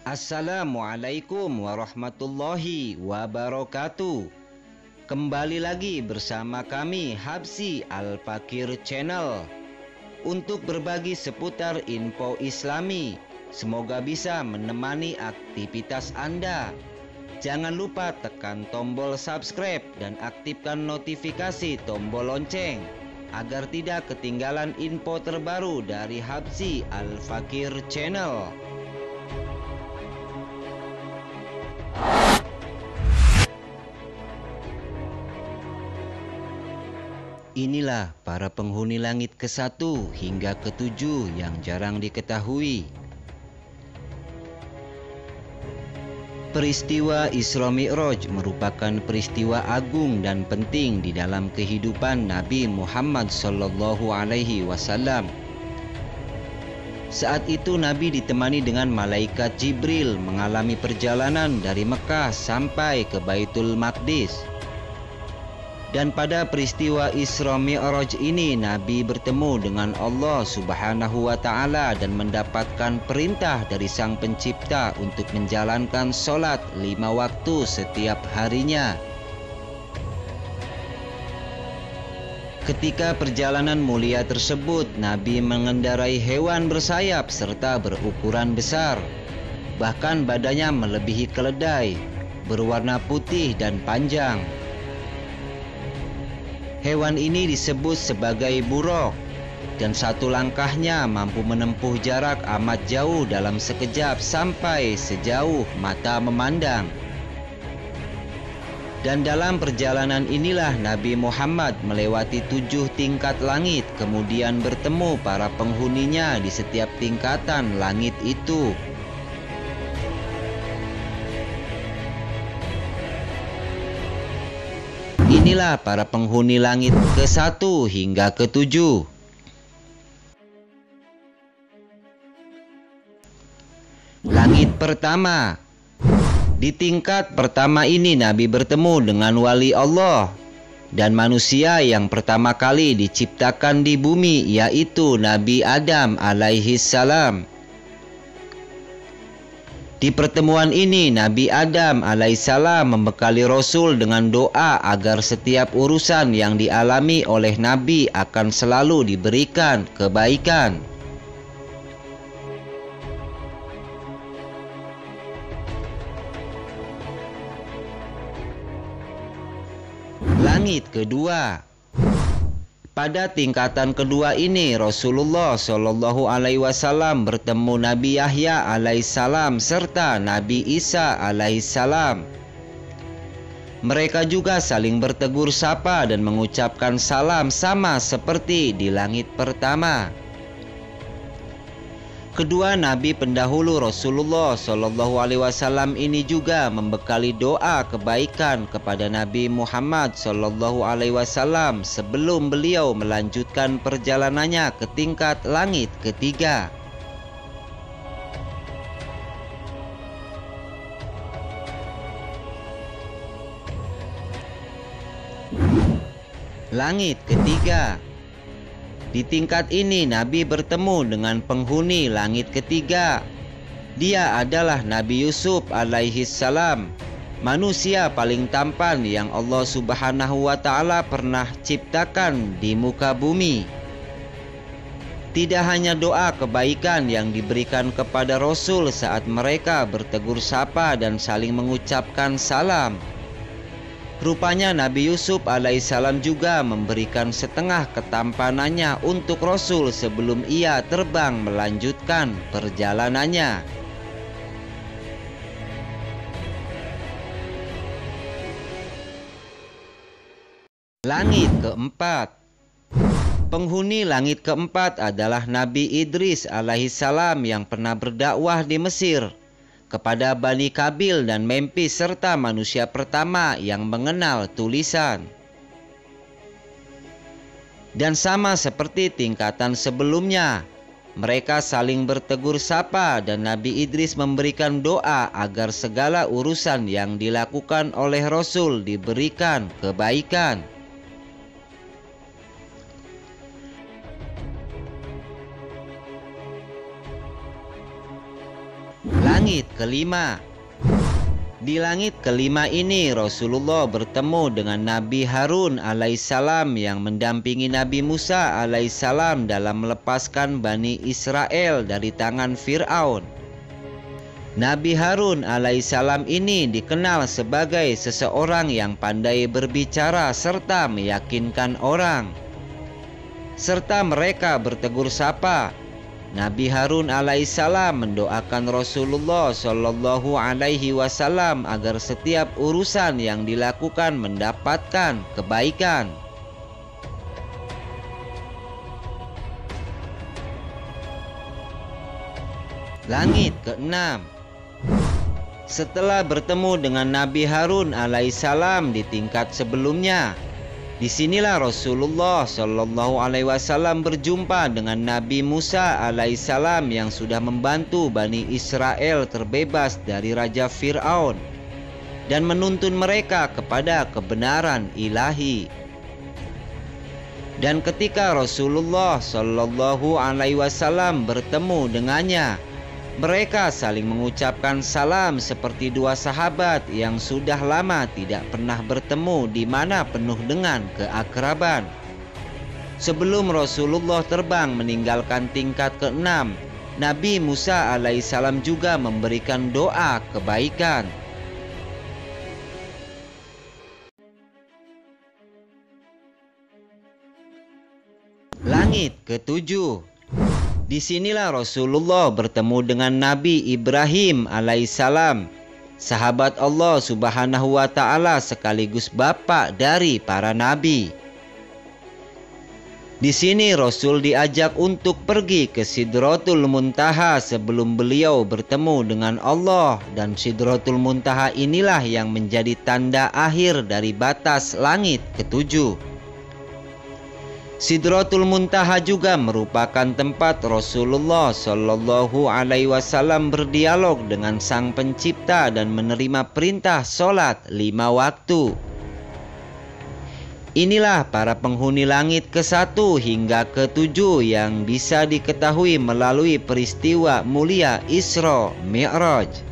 Assalamualaikum warahmatullahi wabarakatuh. Kembali lagi bersama kami Habsy Al-Fakir Channel untuk berbagi seputar info Islami. Semoga bisa menemani aktivitas Anda. Jangan lupa tekan tombol subscribe dan aktifkan notifikasi tombol lonceng agar tidak ketinggalan info terbaru dari Habsy Al-Fakir Channel. Inilah para penghuni langit ke-1 hingga ke-7 yang jarang diketahui. Peristiwa Isra Mi'raj merupakan peristiwa agung dan penting di dalam kehidupan Nabi Muhammad SAW. Saat itu Nabi ditemani dengan malaikat Jibril mengalami perjalanan dari Mekah sampai ke Baitul Maqdis. Dan pada peristiwa Isra Mi'raj ini Nabi bertemu dengan Allah Subhanahu wa Ta'ala dan mendapatkan perintah dari Sang Pencipta untuk menjalankan sholat 5 waktu setiap harinya. Ketika perjalanan mulia tersebut, Nabi mengendarai hewan bersayap serta berukuran besar. Bahkan badannya melebihi keledai, berwarna putih dan panjang. Hewan ini disebut sebagai buraq, dan satu langkahnya mampu menempuh jarak amat jauh dalam sekejap sampai sejauh mata memandang. Dan dalam perjalanan inilah Nabi Muhammad melewati 7 tingkat langit, kemudian bertemu para penghuninya di setiap tingkatan langit itu. Inilah para penghuni langit ke-1 hingga ke-7. Langit pertama. Di tingkat pertama ini Nabi bertemu dengan wali Allah dan manusia yang pertama kali diciptakan di bumi, yaitu Nabi Adam alaihi salam. Di pertemuan ini Nabi Adam alaihissalam membekali Rasul dengan doa agar setiap urusan yang dialami oleh Nabi akan selalu diberikan kebaikan. Langit kedua. Pada tingkatan kedua ini Rasulullah Shallallahu Alaihi Wasallam bertemu Nabi Yahya alaihissalam serta Nabi Isa alaihissalam. Mereka juga saling bertegur sapa dan mengucapkan salam sama seperti di langit pertama. Kedua Nabi pendahulu Rasulullah Shallallahu Alaihi Wasallam ini juga membekali doa kebaikan kepada Nabi Muhammad Shallallahu Alaihi Wasallam sebelum beliau melanjutkan perjalanannya ke tingkat langit ketiga. Langit ketiga. Di tingkat ini Nabi bertemu dengan penghuni langit ketiga. Dia adalah Nabi Yusuf alaihi salam, manusia paling tampan yang Allah Subhanahu wa Ta'ala pernah ciptakan di muka bumi. Tidak hanya doa kebaikan yang diberikan kepada Rasul saat mereka bertegur sapa dan saling mengucapkan salam. Rupanya Nabi Yusuf alaihissalam juga memberikan setengah ketampanannya untuk Rasul sebelum ia terbang melanjutkan perjalanannya. Langit keempat. Penghuni langit keempat adalah Nabi Idris alaihissalam yang pernah berdakwah di Mesir kepada Bani Kabil dan Memphis serta manusia pertama yang mengenal tulisan. Dan sama seperti tingkatan sebelumnya, mereka saling bertegur sapa dan Nabi Idris memberikan doa agar segala urusan yang dilakukan oleh Rasul diberikan kebaikan. Langit kelima. Di langit kelima ini Rasulullah bertemu dengan Nabi Harun alaihissalam yang mendampingi Nabi Musa alaihissalam dalam melepaskan Bani Israel dari tangan Fir'aun. Nabi Harun alaihissalam ini dikenal sebagai seseorang yang pandai berbicara serta meyakinkan orang. Serta mereka bertegur sapa. Nabi Harun alaihissalam mendoakan Rasulullah Shallallahu alaihi wasallam agar setiap urusan yang dilakukan mendapatkan kebaikan. Langit keenam. Setelah bertemu dengan Nabi Harun alaihissalam di tingkat sebelumnya, disinilah Rasulullah Shallallahu alaihi wasallam berjumpa dengan Nabi Musa alaihissalam yang sudah membantu Bani Israel terbebas dari Raja Fir'aun dan menuntun mereka kepada kebenaran ilahi. Dan ketika Rasulullah Shallallahu alaihi wasallam bertemu dengannya, mereka saling mengucapkan salam seperti dua sahabat yang sudah lama tidak pernah bertemu, di mana penuh dengan keakraban. Sebelum Rasulullah terbang meninggalkan tingkat keenam, Nabi Musa alaihissalam juga memberikan doa kebaikan. Langit ketujuh. Disinilah Rasulullah bertemu dengan Nabi Ibrahim alaihissalam, sahabat Allah subhanahu wa ta'ala sekaligus bapak dari para nabi. Di sini Rasul diajak untuk pergi ke Sidratul Muntaha sebelum beliau bertemu dengan Allah, dan Sidratul Muntaha inilah yang menjadi tanda akhir dari batas langit ketujuh. Sidratul Muntaha juga merupakan tempat Rasulullah Shallallahu alaihi wasallam berdialog dengan Sang Pencipta dan menerima perintah sholat 5 waktu. Inilah para penghuni langit ke-1 hingga ke-7 yang bisa diketahui melalui peristiwa mulia Isra Mi'raj.